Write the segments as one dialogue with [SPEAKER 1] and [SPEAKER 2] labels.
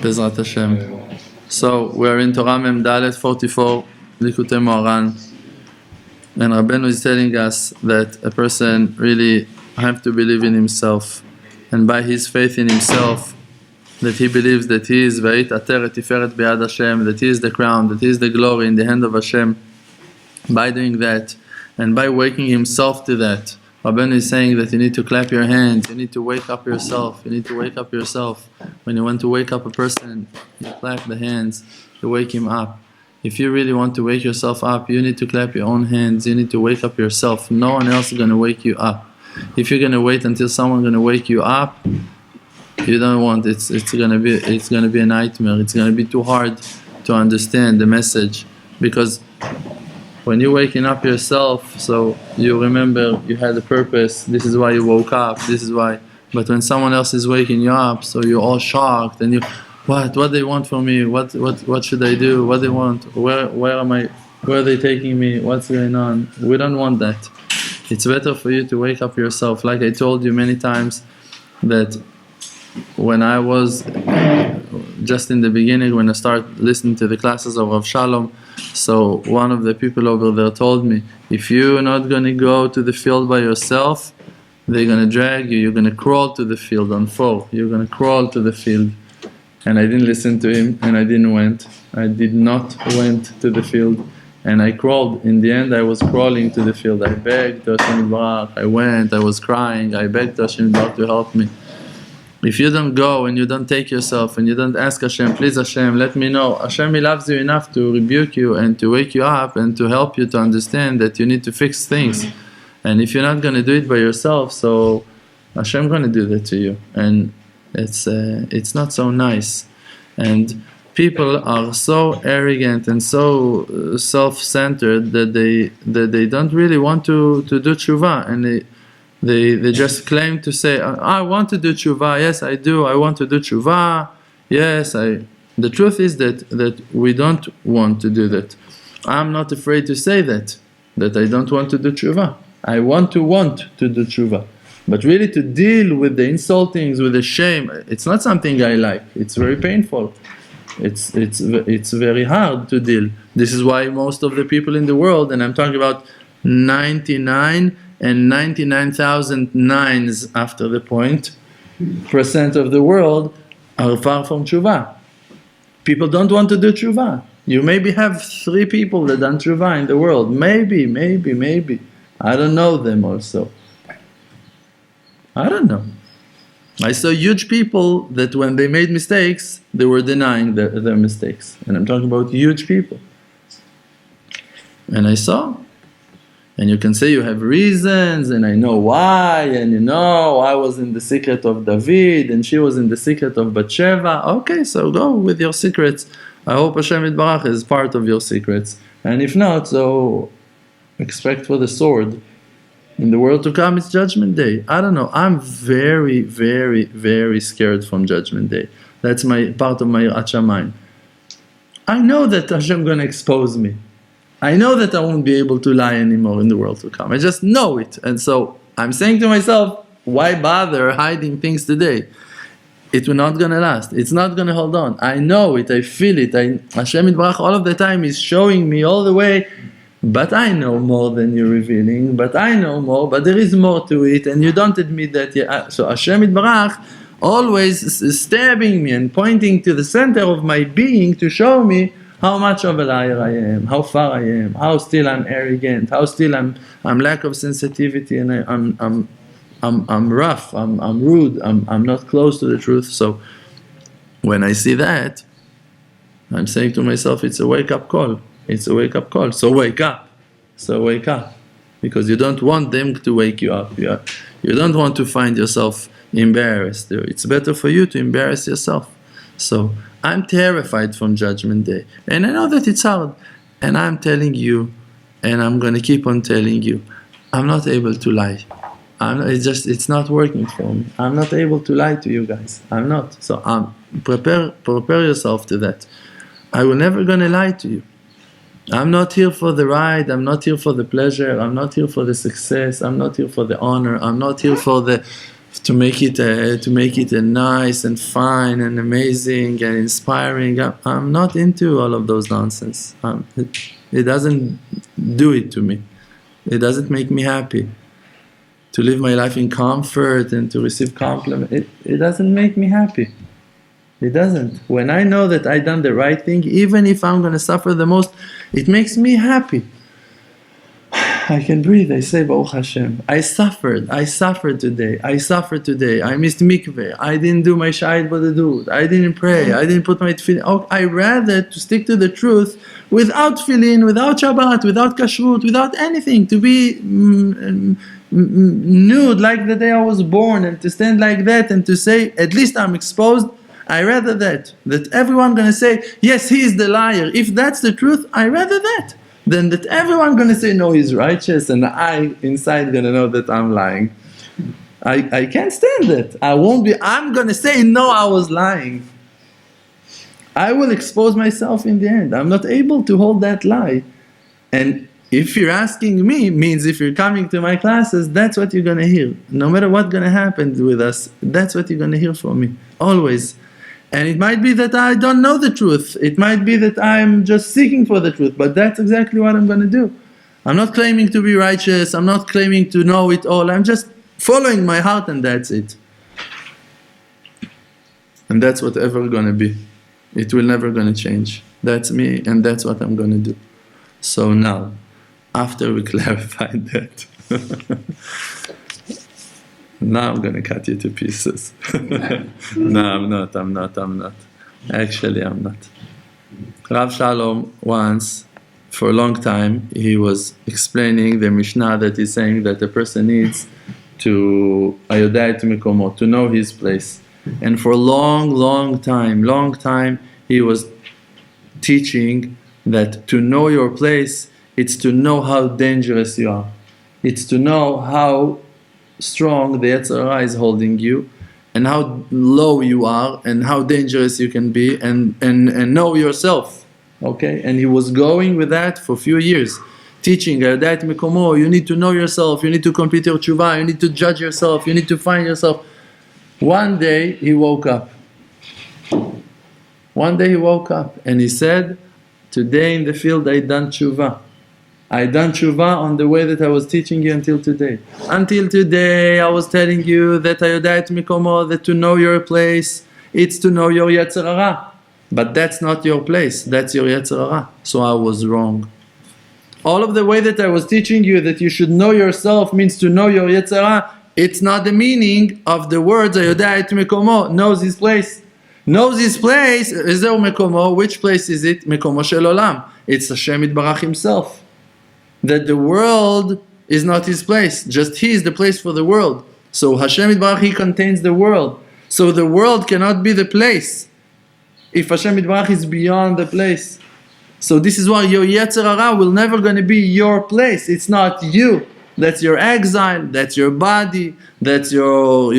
[SPEAKER 1] Bezrat Hashem. So we're in Torah Mem Dalet 44, Likutei Moharan, and Rabbeinu is telling us that a person really have to believe in himself, and by his faith in himself, that he believes that he is Va'it Ateret Tiferet B'yad Hashem, that he is the crown, that he is the glory in the hand of Hashem. By doing that, and by waking himself to that, Rabbeinu is saying that you need to clap your hands, you need to wake up yourself, you need to wake up yourself. When you want to wake up a person, you clap the hands to wake him up. If you really want to wake yourself up, you need to clap your own hands, you need to wake up yourself. No one else is going to wake you up. If you're going to wait until someone's going to wake you up, you don't want, it's going to be a nightmare. It's going to be too hard to understand the message, because when you're waking up yourself, so you remember you had a purpose, this is why you woke up, this is why. But when someone else is waking you up, so you're all shocked and you, what they want from me, what should I do, what they want, where am I, where are they taking me, what's going on? We don't want that. It's better for you to wake up yourself. Like I told you many times, that when I was just in the beginning, when I started listening to the classes of Rav Shalom, so one of the people over there told me, if you're not going to go to the field by yourself, they're going to drag you, you're going to crawl to the field on 4, you're going to crawl to the field. And I didn't listen to him, and I didn't went. I did not went to the field, and I crawled. In the end I was crawling to the field. I begged Hashem Yitbarach, I went, I was crying, I begged Hashem Yitbarach to help me. If you don't go and you don't take yourself and you don't ask Hashem, please Hashem, let me know. Hashem, He loves you enough to rebuke you and to wake you up and to help you to understand that you need to fix things. And if you're not going to do it by yourself, so Hashem going to do that to you. And it's not so nice. And people are so arrogant and so self-centered that they don't really want to do tshuva, and they just claim to say, I want to do tshuva, yes I do, I want to do tshuva, yes I... The truth is that we don't want to do that. I'm not afraid to say that I don't want to do tshuva. I want to do tshuva. But really to deal with the insultings, with the shame, it's not something I like, it's very painful. It's very hard to deal. This is why most of the people in the world, and I'm talking about 99 and 99,000 nines after the point, % of the world are far from tshuva. People don't want to do tshuva. You maybe have 3 people that done tshuva in the world. Maybe. I don't know them also. I don't know. I saw huge people that when they made mistakes, they were denying their mistakes. And I'm talking about huge people. And I saw. And you can say you have reasons, and I know why, and you know, I was in the secret of David, and she was in the secret of Bathsheba. Okay, so go with your secrets. I hope Hashem Yitbarach is part of your secrets. And if not, so expect for the sword. In the world to come, it's Judgment Day. I don't know, I'm very, very, very scared from Judgment Day. That's part of my Yirat Shamayim. I know that Hashem going to expose me. I know that I won't be able to lie anymore in the world to come. I just know it. And so I'm saying to myself, why bother hiding things today? It's not going to last. It's not going to hold on. I know it. I feel it. Hashem Yitbarach all of the time is showing me all the way, but I know more than you're revealing, but I know more, but there is more to it, and you don't admit that yet. So Hashem Yitbarach always is stabbing me and pointing to the center of my being to show me how much of a liar I am, how far I am, how still I'm arrogant, how still I'm lack of sensitivity, and I'm rough, I'm rude, I'm not close to the truth. So when I see that, I'm saying to myself, it's a wake-up call. It's a wake-up call. So wake up. Because you don't want them to wake you up. You don't want to find yourself embarrassed. It's better for you to embarrass yourself. So I'm terrified from Judgment Day. And I know that it's hard. And I'm telling you, and I'm going to keep on telling you, I'm not able to lie. It's not working for me. I'm not able to lie to you guys. I'm not. So prepare yourself to that. I will never going to lie to you. I'm not here for the ride, I'm not here for the pleasure, I'm not here for the success, I'm not here for the honor, I'm not here for the to make it a nice and fine and amazing and inspiring. I'm not into all of those nonsense. It doesn't do it to me. It doesn't make me happy. To live my life in comfort and to receive compliments, it doesn't make me happy. It doesn't. When I know that I done the right thing, even if I'm going to suffer the most, it makes me happy. I can breathe. I say, Baruch Hashem. I suffered today. I missed mikveh. I didn't do my Hitbodedut. I didn't pray. I didn't put my tefillin. Oh, I rather to stick to the truth without tefillin, without Shabbat, without kashrut, without anything. To be nude like the day I was born, and to stand like that and to say, at least I'm exposed. I rather that everyone gonna say, yes, he is the liar. If that's the truth, I rather that than that everyone gonna say, no, he's righteous, and I inside gonna know that I'm lying. I can't stand it. I'm gonna say, no, I was lying. I will expose myself in the end. I'm not able to hold that lie. And if you're asking me, means if you're coming to my classes, that's what you're gonna hear. No matter what's gonna happen with us, that's what you're gonna hear from me, always. And it might be that I don't know the truth. It might be that I'm just seeking for the truth, but that's exactly what I'm going to do. I'm not claiming to be righteous. I'm not claiming to know it all. I'm just following my heart, and that's it. And that's whatever going to be. It will never going to change. That's me, and that's what I'm going to do. So now, after we clarified that, now I'm going to cut you to pieces. No, I'm not. Actually, I'm not. Rav Shalom once, for a long time, he was explaining the Mishnah that is saying that a person needs to ayodai et mekomo, to know his place. And for a long time, he was teaching that to know your place, it's to know how dangerous you are. It's to know how strong the Yetzer Hara is holding you, and how low you are, and how dangerous you can be, and know yourself. Okay? And he was going with that for a few years, teaching ayodai et mekomo. You need to know yourself, you need to complete your tshuva, you need to judge yourself, you need to find yourself. One day he woke up and he said, today in the field I done tshuva. I done tshuva on the way that I was teaching you until today. Until today I was telling you that ayodai et mekomo, that to know your place, it's to know your Yetzer Hara. But that's not your place, that's your Yetzer Hara. So I was wrong. All of the way that I was teaching you that you should know yourself means to know your Yetzer Hara, it's not the meaning of the words ayodai et mekomo, knows his place. Knows his place, ezeu mekomo, which place is it? Mekomo shel olam. It's Hashem Yitbarach himself. That the world is not his place, just he is the place for the world. So Hashem Yitbarach, he contains the world. So the world cannot be the place if Hashem Yitbarach is beyond the place. So this is why your Yetzer Hara will never going to be your place. It's not you. That's your exile, that's your body, that's your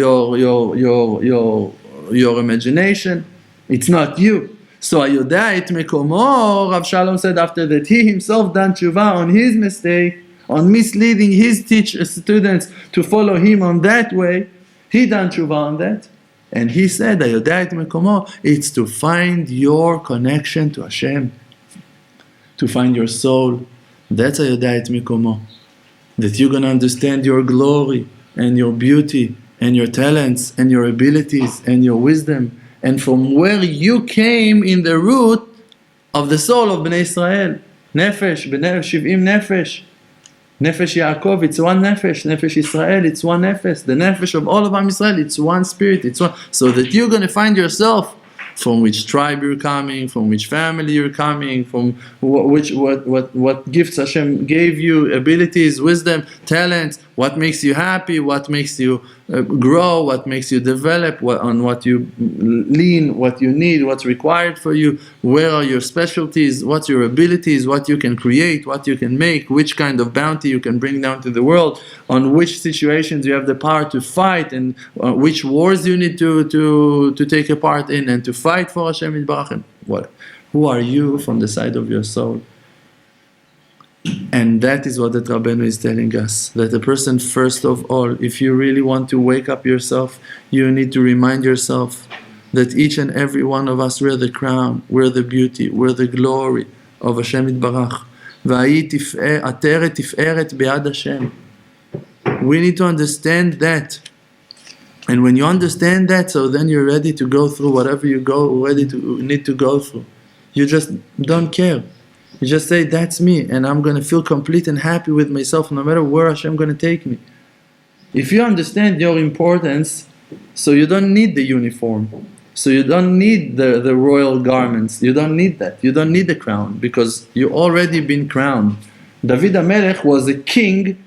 [SPEAKER 1] imagination. It's not you. So ayodai et mekomo, Rav Shalom said after that he himself done tshuva on his mistake, on misleading his students to follow him on that way. He done tshuva on that. And he said ayodai et mekomo, it's to find your connection to Hashem, to find your soul. That's ayodai et mekomo. That you're going to understand your glory and your beauty and your talents and your abilities and your wisdom, and from where you came in the root of the soul of Bnei Israel. Nefesh, Shiv'im Nefesh. Nefesh Yaakov, it's one Nefesh. Nefesh Israel, it's one Nefesh. The Nefesh of all of Am Israel, it's one spirit. It's one. So that you're going to find yourself from which tribe you're coming, from which family you're coming, from what gifts Hashem gave you, abilities, wisdom, talents, what makes you happy, what makes you grow, what makes you develop, on what you lean, what you need, what's required for you, where are your specialties, what's your abilities, what you can create, what you can make, which kind of bounty you can bring down to the world, on which situations you have the power to fight, and which wars you need to take a part in and to fight for Hashem Yitbarach. Who are you from the side of your soul? And that is what the Rabbeinu is telling us, that a person, first of all, if you really want to wake up yourself, you need to remind yourself that each and every one of us, we're the crown, we're the beauty, we're the glory of Hashem Yitbarach. We need to understand that. And when you understand that, so then you're ready to go through whatever you need to go through. You just don't care. You just say, that's me, and I'm going to feel complete and happy with myself no matter where Hashem is going to take me. If you understand your importance, so you don't need the uniform. So you don't need the royal garments. You don't need that. You don't need the crown, because you already been crowned. David HaMelech was a king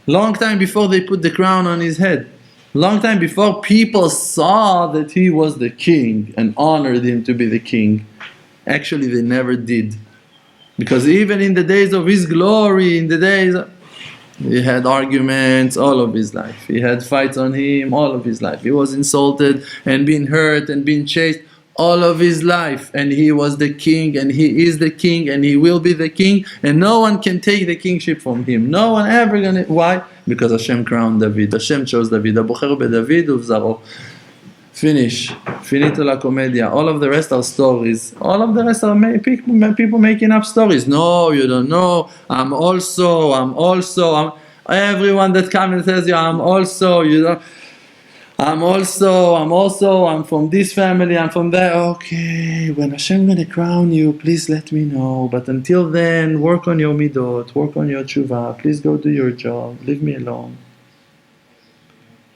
[SPEAKER 1] long time before they put the crown on his head. Long time before people saw that he was the king and honored him to be the king. Actually, they never did. Because even in the days of his glory, he had arguments all of his life. He had fights on him all of his life. He was insulted and been hurt and been chased all of his life. And he was the king, and he is the king, and he will be the king. And no one can take the kingship from him. No one ever gonna. Why? Because Hashem crowned David. Hashem chose David. Abocher beDavid uvzaro. Finish. Finito la comedia. All of the rest are stories. All of the rest are people making up stories. No, you don't know. I'm everyone that comes and says you, I'm from this family, I'm from that. Okay, when Hashem gonna crown you, please let me know. But until then, work on your midot, work on your tshuva. Please go do your job. Leave me alone.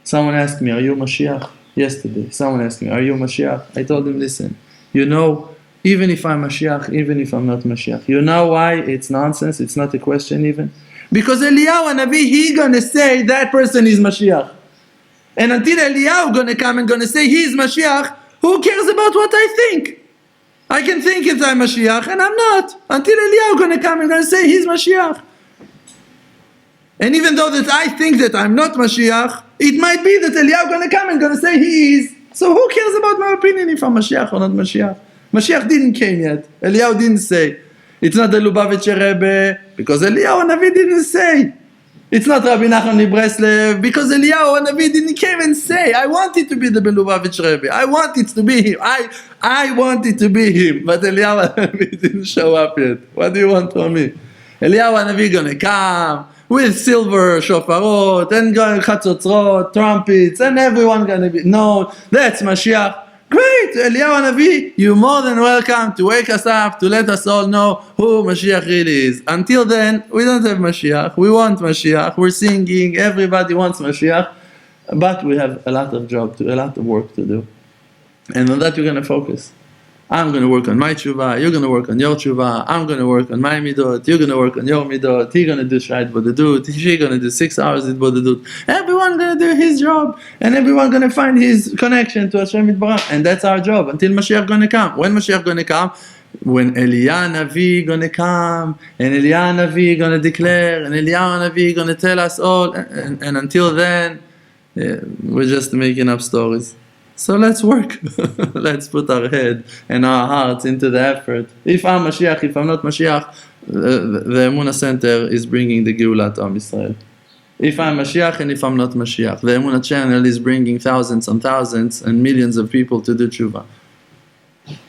[SPEAKER 1] Someone asked me, are you Mashiach? Yesterday, someone asked me, are you Mashiach? I told him, listen, even if I'm Mashiach, even if I'm not Mashiach, you know why it's nonsense? It's not a question even. Because Eliyahu Hanavi, he gonna say that person is Mashiach. And until Eliyahu gonna come and gonna say he is Mashiach, who cares about what I think? I can think if I'm Mashiach and I'm not. Until Eliyahu gonna come and gonna say he's Mashiach. And even though that I think that I'm not Mashiach, it might be that Eliyahu gonna come and gonna say he is. So who cares about my opinion if I'm Mashiach or not Mashiach? Mashiach didn't came yet. Eliyahu didn't say. It's not the Lubavitcher Rebbe, because Eliyahu Hanavi didn't say. It's not Rabbi Nachman of Breslev, because Eliyahu Hanavi didn't came and say. I want it to be the Lubavitcher Rebbe. I want it to be him. I want it to be him. But Eliyahu Hanavi didn't show up yet. What do you want from me? Eliyahu Hanavi gonna come with silver shofarot and chatzotzrot, trumpets, and everyone gonna be, no, that's Mashiach. Great, Eliyahu Hanavi, you're more than welcome to wake us up, to let us all know who Mashiach really is. Until then, we don't have Mashiach, we want Mashiach, we're singing, everybody wants Mashiach, but we have a lot of work to do. And on that we're gonna focus. I'm going to work on my tshuva, you're going to work on your tshuva, I'm going to work on my midot, you're going to work on your midot, he's going to do Hitbodedut, she's going to do 6 hours Hitbodedut. Everyone going to do his job, and everyone going to find his connection to Hashem Yitbarach, and that's our job until Mashiach going to come. When Mashiach going to come? When Eliyahu Hanavi going to come, and Eliyahu Hanavi going to declare, and Eliyahu Hanavi going to tell us all, and until then, we're just making up stories. So let's work. Let's put our head and our hearts into the effort. If I'm Mashiach, if I'm not Mashiach, the Emunah Center is bringing the Geulah to Am Yisrael. If I'm Mashiach and if I'm not Mashiach, the Emunah channel is bringing thousands and thousands and millions of people to do tshuva.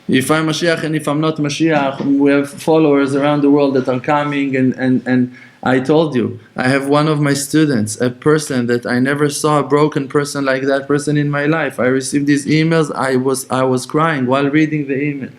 [SPEAKER 1] If I'm Mashiach and if I'm not Mashiach, we have followers around the world that are coming and I told you, I have one of my students, a person that I never saw a broken person like that person in my life. I received these emails, I was crying while reading the email.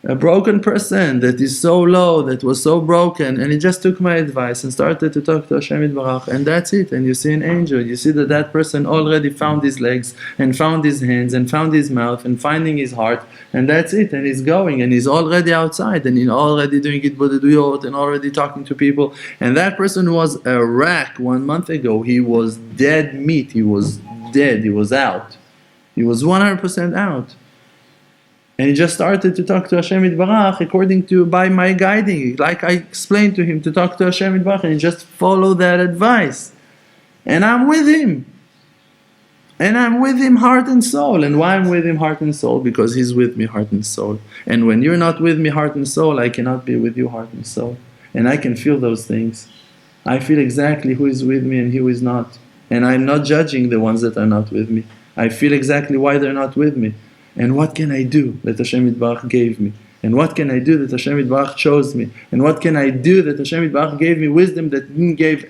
[SPEAKER 1] A broken person that is so low, that was so broken, and he just took my advice and started to talk to Hashem Yitbarach, and that's it. And you see an angel, you see that person already found his legs, and found his hands, and found his mouth, and finding his heart, and that's it. And he's going, and he's already outside, and he's already doing Hitbodedut, and already talking to people. And that person was a wreck 1 month ago. He was dead meat, he was dead, he was out. He was 100% out. And he just started to talk to Hashem Yitbarach by my guiding. Like I explained to him to talk to Hashem Yitbarach, and he just followed that advice. And I'm with him. And I'm with him heart and soul. And why I'm with him heart and soul? Because he's with me heart and soul. And when you're not with me heart and soul, I cannot be with you heart and soul. and I can feel those things. I feel exactly who is with me and who is not. And I'm not judging the ones that are not with me. I feel exactly why they're not with me. And what can I do that Hashem Yitbarach gave me? And what can I do that Hashem Yitbarach chose me? And what can I do that Hashem Yitbarach gave me wisdom that didn't give,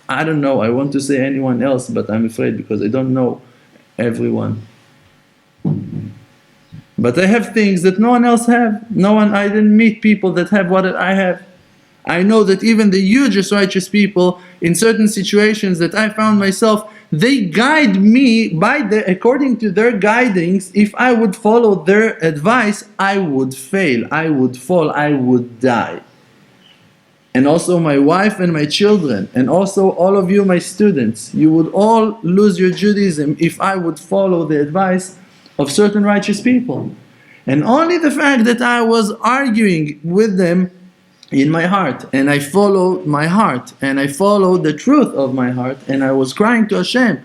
[SPEAKER 1] I don't know, I want to say anyone else, but I'm afraid because I don't know everyone. But I have things that no one else have. I didn't meet people that have what I have. I know that even the hugest righteous people, in certain situations that I found myself, they guide me according to their guidings. If I would follow their advice, I would fail, I would fall, I would die. And also my wife and my children, and also all of you, my students, you would all lose your Judaism if I would follow the advice of certain righteous people. And only the fact that I was arguing with them in my heart, and I followed my heart, and I followed the truth of my heart, and I was crying to Hashem,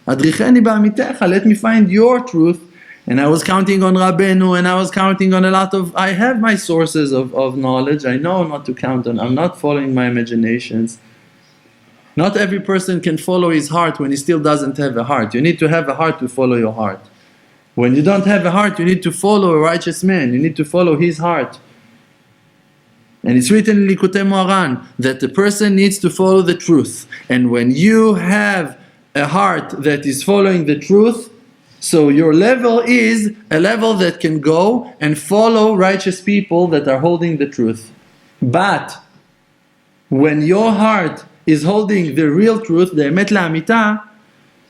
[SPEAKER 1] Adricheni ba'amitecha, let me find your truth. And I was counting on Rabbeinu, and I was counting on I have my sources of knowledge. I know not to count on. I'm not following my imaginations. Not every person can follow his heart when he still doesn't have a heart. You need to have a heart to follow your heart. When you don't have a heart, you need to follow a righteous man. You need to follow his heart. And it's written in Likutei Moharan that the person needs to follow the truth. And when you have a heart that is following the truth, so your level is a level that can go and follow righteous people that are holding the truth. But when your heart is holding the real truth, the emet la'amita,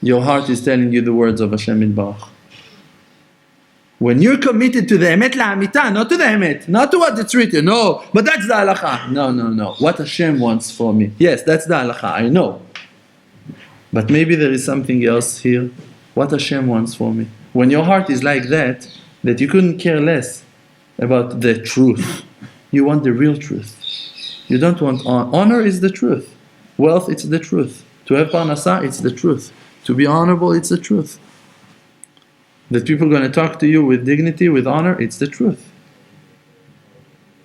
[SPEAKER 1] your heart is telling you the words of Hashem Yitbarach. When you're committed to the emet la'amita, not to the emet, not to what it's written, no, but that's the halacha. No. What Hashem wants for me. Yes, that's the halacha, I know. But maybe there is something else here. What Hashem wants for me. When your heart is like that you couldn't care less about the truth. You want the real truth. You don't want honor. Honor is the truth. Wealth, it's the truth. To have parnasa, it's the truth. To be honorable, it's the truth. That people are going to talk to you with dignity, with honor, it's the truth.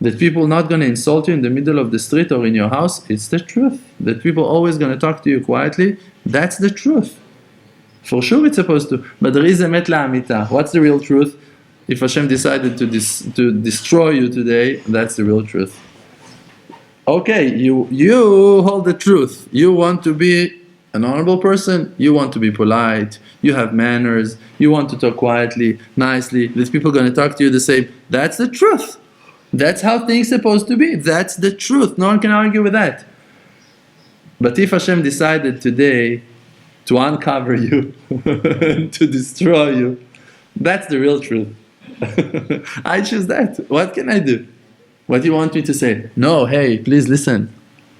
[SPEAKER 1] That people are not going to insult you in the middle of the street or in your house, it's the truth. That people are always going to talk to you quietly, that's the truth. For sure it's supposed to, but there is a emet la'amita. What's the real truth? If Hashem decided to destroy you today, that's the real truth. Okay, you hold the truth. You want to be an honorable person, you want to be polite, you have manners, you want to talk quietly, nicely, these people are going to talk to you the same. That's the truth. That's how things are supposed to be. That's the truth. No one can argue with that. But if Hashem decided today to uncover you, to destroy you, that's the real truth. I choose that. What can I do? What do you want me to say? No, hey, please listen.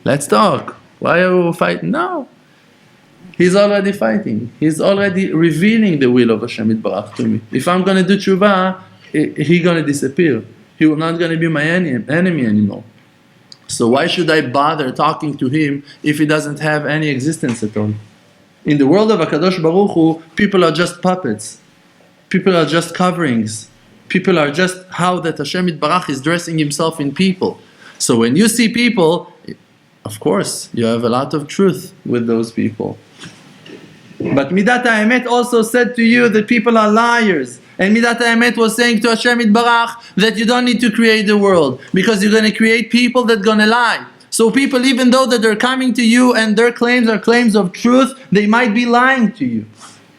[SPEAKER 1] Let's talk. Why are we fighting? No. He's already fighting. He's already revealing the will of Hashem Yitbarach to me. If I'm going to do tshuva, he's going to disappear. He will not going to be my enemy anymore. So why should I bother talking to him if he doesn't have any existence at all? In the world of HaKadosh Baruch Hu, people are just puppets. People are just coverings. People are just how that Hashem Yitbarach is dressing himself in people. So when you see people, of course, you have a lot of truth with those people. But Midat HaEmet also said to you that people are liars. And Midat HaEmet was saying to Hashem Yitbarach that you don't need to create the world because you're going to create people that are going to lie. So people, even though that they're coming to you and their claims are claims of truth, they might be lying to you.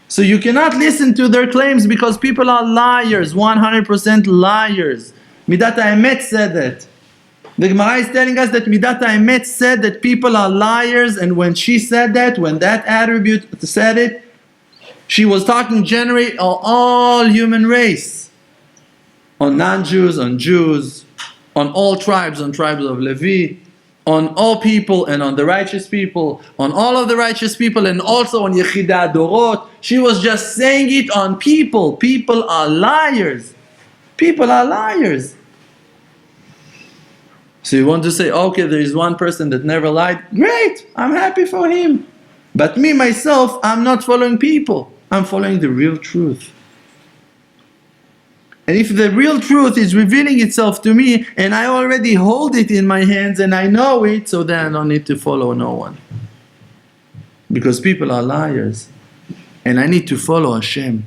[SPEAKER 1] So you cannot listen to their claims because people are liars, 100% liars. Midat HaEmet said that. The Gemara is telling us that Midat HaEmet said that people are liars, and when she said that, when that attribute said it, she was talking generally on all human race. On non-Jews, on Jews, on all tribes, on tribes of Levi, on all people and on the righteous people, on all of the righteous people and also on Yechidei Dorot. She was just saying it on people. People are liars. People are liars. So you want to say, okay, there is one person that never lied. Great, I'm happy for him. But me, myself, I'm not following people. I'm following the real truth. And if the real truth is revealing itself to me and I already hold it in my hands and I know it, so then I don't need to follow no one. Because people are liars. And I need to follow Hashem.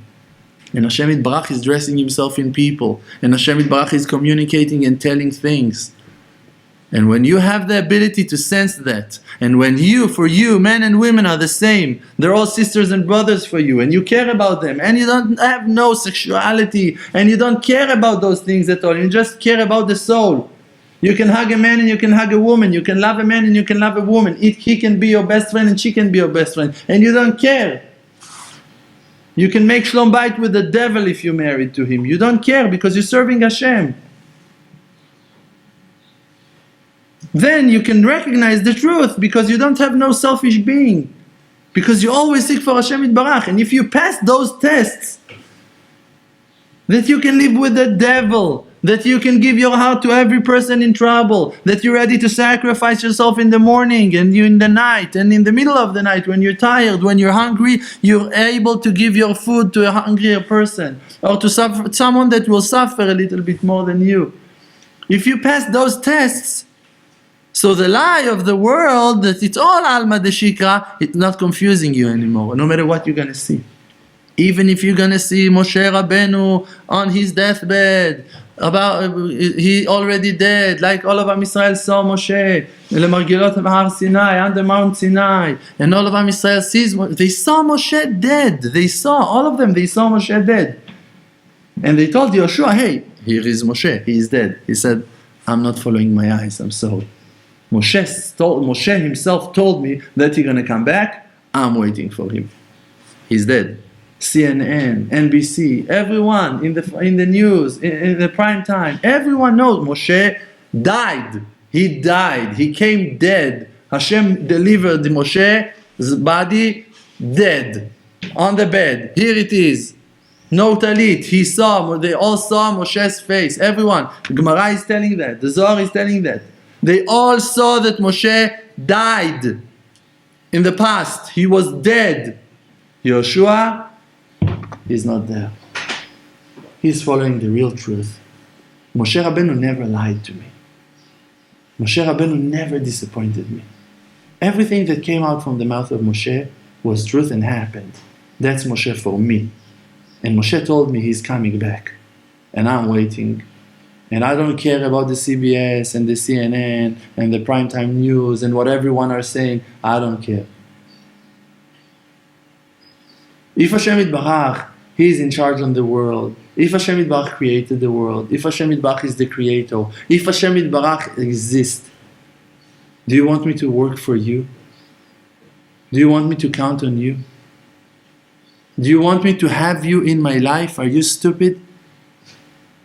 [SPEAKER 1] And Hashem Yitbarach is dressing himself in people. And Hashem Yitbarach is communicating and telling things. And when you have the ability to sense that, and when for you, men and women are the same, they're all sisters and brothers for you, and you care about them, and you don't have no sexuality, and you don't care about those things at all, you just care about the soul. You can hug a man and you can hug a woman, you can love a man and you can love a woman, he can be your best friend and she can be your best friend, and you don't care. You can make shalom bayit with the devil if you're married to him, you don't care because you're serving Hashem. Then you can recognize the truth because you don't have no selfish being. Because you always seek for Hashem Yitbarach. And if you pass those tests, that you can live with the devil, that you can give your heart to every person in trouble, that you're ready to sacrifice yourself in the morning and you in the night and in the middle of the night when you're tired, when you're hungry, you're able to give your food to a hungrier person or to someone that will suffer a little bit more than you. If you pass those tests, so the lie of the world that it's all Alma de Shikra, it's not confusing you anymore, no matter what you're going to see. Even if you're going to see Moshe Rabbeinu on his deathbed, he already dead, like all of Am Yisrael saw Moshe, Lemargilot Har Sinai, on the Mount Sinai, and all of Am Yisrael sees, they saw Moshe dead, all of them, they saw Moshe dead. And they told Yoshua, hey, here is Moshe, he is dead. He said, I'm not following my eyes, I'm sorry. Moshe himself told me that he's going to come back. I'm waiting for him. He's dead. CNN, NBC, everyone in the news, in the prime time, everyone knows Moshe died. He died. He came dead. Hashem delivered Moshe's body dead on the bed. Here it is. No talit. They all saw Moshe's face. Everyone. The Gemara is telling that. The Zohar is telling that. They all saw that Moshe died in the past. He was dead. Yoshua is not there. He's following the real truth. Moshe Rabbeinu never lied to me. Moshe Rabbeinu never disappointed me. Everything that came out from the mouth of Moshe was truth and happened. That's Moshe for me. And Moshe told me he's coming back. And I'm waiting. And I don't care about the CBS and the CNN and the primetime news and what everyone are saying. I don't care. If Hashem Yitbarach, He is in charge on the world. If Hashem Yitbarach created the world. If Hashem Yitbarach is the creator. If Hashem Yitbarach exists. Do you want me to work for you? Do you want me to count on you? Do you want me to have you in my life? Are you stupid?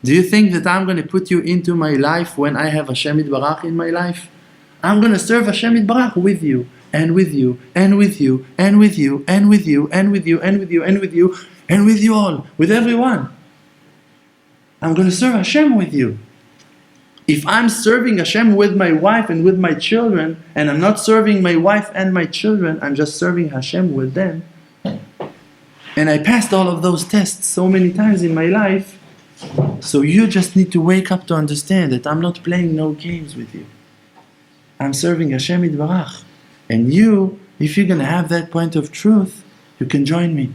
[SPEAKER 1] Do you think that I'm going to put you into my life when I have Hashem Yitbarach in my life? I'm going to serve Hashem Yitbarach with you, and with you, and with you, and with you, and with you, and with you, and with you, and with you, and with you all, with everyone. I'm going to serve Hashem with you. If I'm serving Hashem with my wife and with my children, and I'm not serving my wife and my children, I'm just serving Hashem with them. And I passed all of those tests so many times in my life. So you just need to wake up to understand that I'm not playing no games with you. I'm serving Hashem Yitbarach. And you, if you're going to have that point of truth, you can join me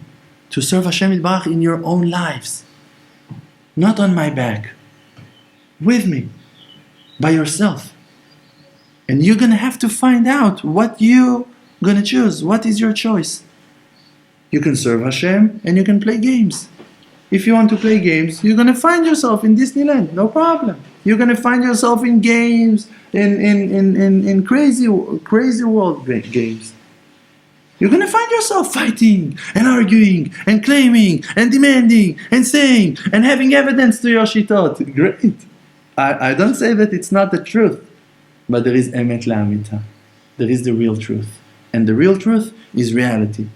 [SPEAKER 1] to serve Hashem Yitbarach in your own lives. Not on my back. With me. By yourself. And you're going to have to find out what you're going to choose. What is your choice? You can serve Hashem and you can play games. If you want to play games, you're going to find yourself in Disneyland, no problem. You're going to find yourself in games, in crazy world games. You're going to find yourself fighting and arguing and claiming and demanding and saying and having evidence to your shitot. Great. I don't say that it's not the truth, but there is emet la'amita. There is the real truth. And the real truth is reality.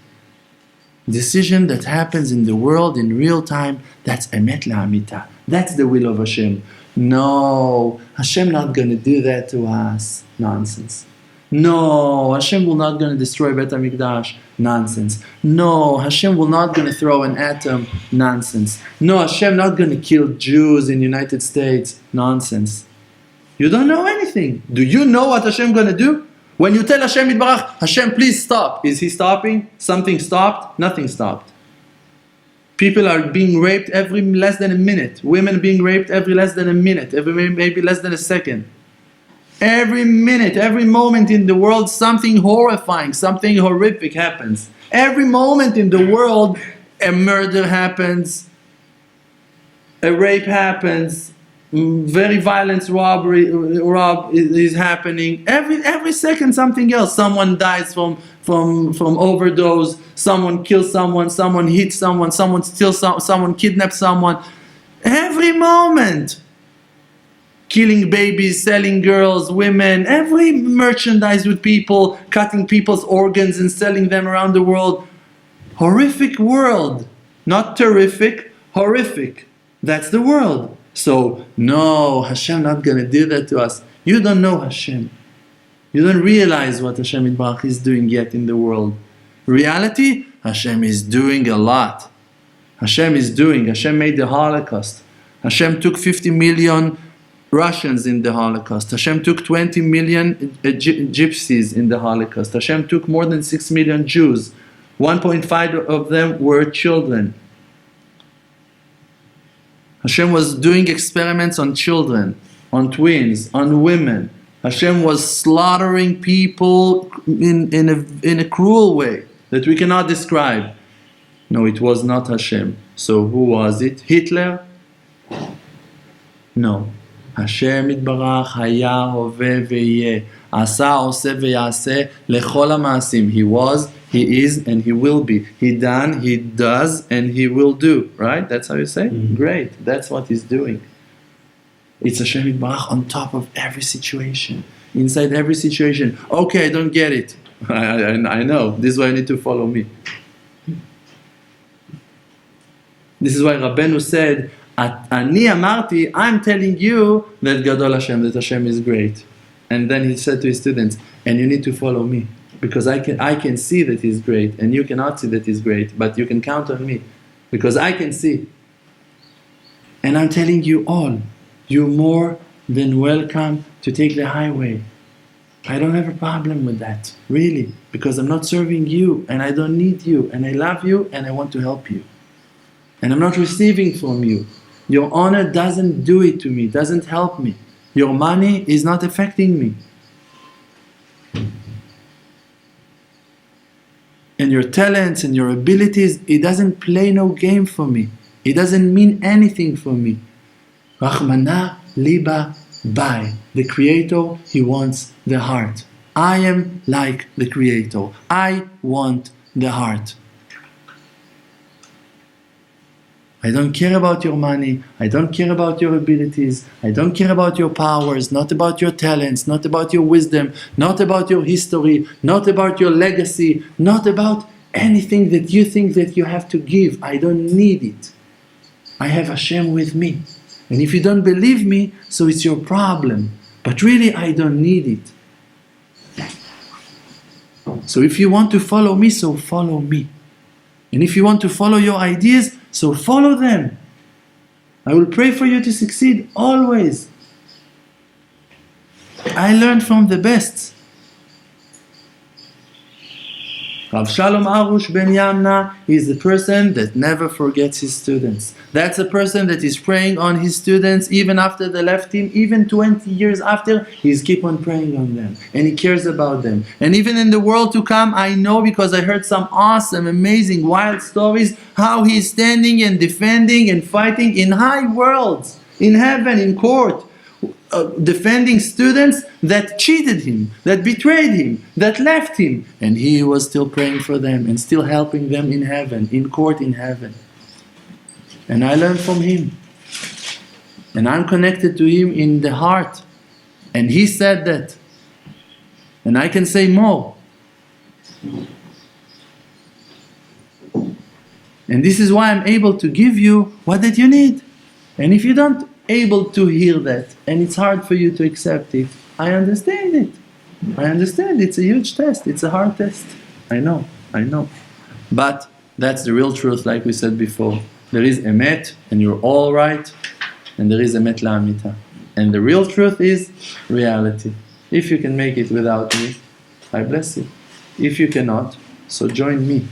[SPEAKER 1] Decision that happens in the world in real time, that's emet la'amita. That's the will of Hashem. No, Hashem not going to do that to us. Nonsense. No, Hashem will not going to destroy Bet HaMikdash. Nonsense. No, Hashem will not going to throw an atom. Nonsense. No, Hashem not going to kill Jews in the United States. Nonsense. You don't know anything. Do you know what Hashem going to do? When you tell Hashem Yitbarach, Hashem please stop. Is He stopping? Something stopped? Nothing stopped. People are being raped every less than a minute. Women being raped every less than a minute. Every maybe less than a second. Every minute, every moment in the world, something horrifying, something horrific happens. Every moment in the world, a murder happens, a rape happens, very violent robbery is happening. Every second, something else. Someone dies from overdose. Someone kills someone. Someone hits someone. Someone steals someone kidnaps someone. Every moment. Killing babies, selling girls, women, every merchandise with people, cutting people's organs and selling them around the world. Horrific world. Not terrific, horrific. That's the world. So, no, Hashem not going to do that to us. You don't know Hashem. You don't realize what Hashem Yitbarach is doing yet in the world. Reality, Hashem is doing a lot. Hashem is doing. Hashem made the Holocaust. Hashem took 50 million Russians in the Holocaust. Hashem took 20 million gypsies in the Holocaust. Hashem took more than 6 million Jews. 1.5 of them were children. Hashem was doing experiments on children, on twins, on women. Hashem was slaughtering people in a cruel way that we cannot describe. No, it was not Hashem. So who was it? Hitler? No. Hashem Yitbarach haya hove ve'yeh asa oseh ve'yaseh lechol ha'ma'asim. He was, He is, and He will be. He done, He does, and He will do. Right? That's how you say? Mm-hmm. Great. That's what He's doing. It's Hashem Yitbarach on top of every situation. Inside every situation. Okay, I don't get it. I know. This is why you need to follow me. This is why Rabbeinu said, Ani amarti, I'm telling you that Gadol Hashem, that Hashem is great. And then he said to his students, and you need to follow me. Because I can see that He's great, and you cannot see that He's great, but you can count on me. Because I can see. And I'm telling you all, you're more than welcome to take the highway. I don't have a problem with that, really. Because I'm not serving you, and I don't need you, and I love you, and I want to help you. And I'm not receiving from you. Your honor doesn't do it to me, doesn't help me. Your money is not affecting me. And your talents and your abilities, it doesn't play no game for me. It doesn't mean anything for me. Rachmana liba bai. The Creator, He wants the heart. I am like the Creator. I want the heart. I don't care about your money, I don't care about your abilities, I don't care about your powers, not about your talents, not about your wisdom, not about your history, not about your legacy, not about anything that you think that you have to give. I don't need it. I have Hashem with me. And if you don't believe me, so it's your problem. But really, I don't need it. So if you want to follow me, so follow me. And if you want to follow your ideas, so follow them. I will pray for you to succeed always. I learned from the best. Rav Shalom Arush Ben Yamna is the person that never forgets his students. That's a person that is praying on his students even after they left him, even 20 years after, he's keep on praying on them. And he cares about them. And even in the world to come, I know because I heard some awesome, amazing, wild stories, how he's standing and defending and fighting in high worlds, in heaven, in court, defending students that cheated him, that betrayed him, that left him. And he was still praying for them and still helping them in heaven, in court in heaven. And I learned from him. And I'm connected to him in the heart. And he said that. And I can say more. And this is why I'm able to give you what that you need. And if you don't able to hear that, and it's hard for you to accept it, I understand it. I understand, it's a huge test, it's a hard test. I know. But that's the real truth, like we said before. There is emet, and you're all right, and there is emet la'amita. And the real truth is reality. If you can make it without me, I bless you. If you cannot, so join me.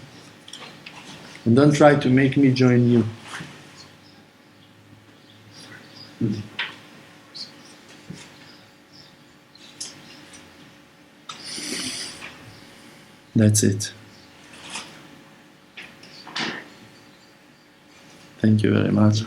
[SPEAKER 1] And don't try to make me join you. That's it. Thank you very much.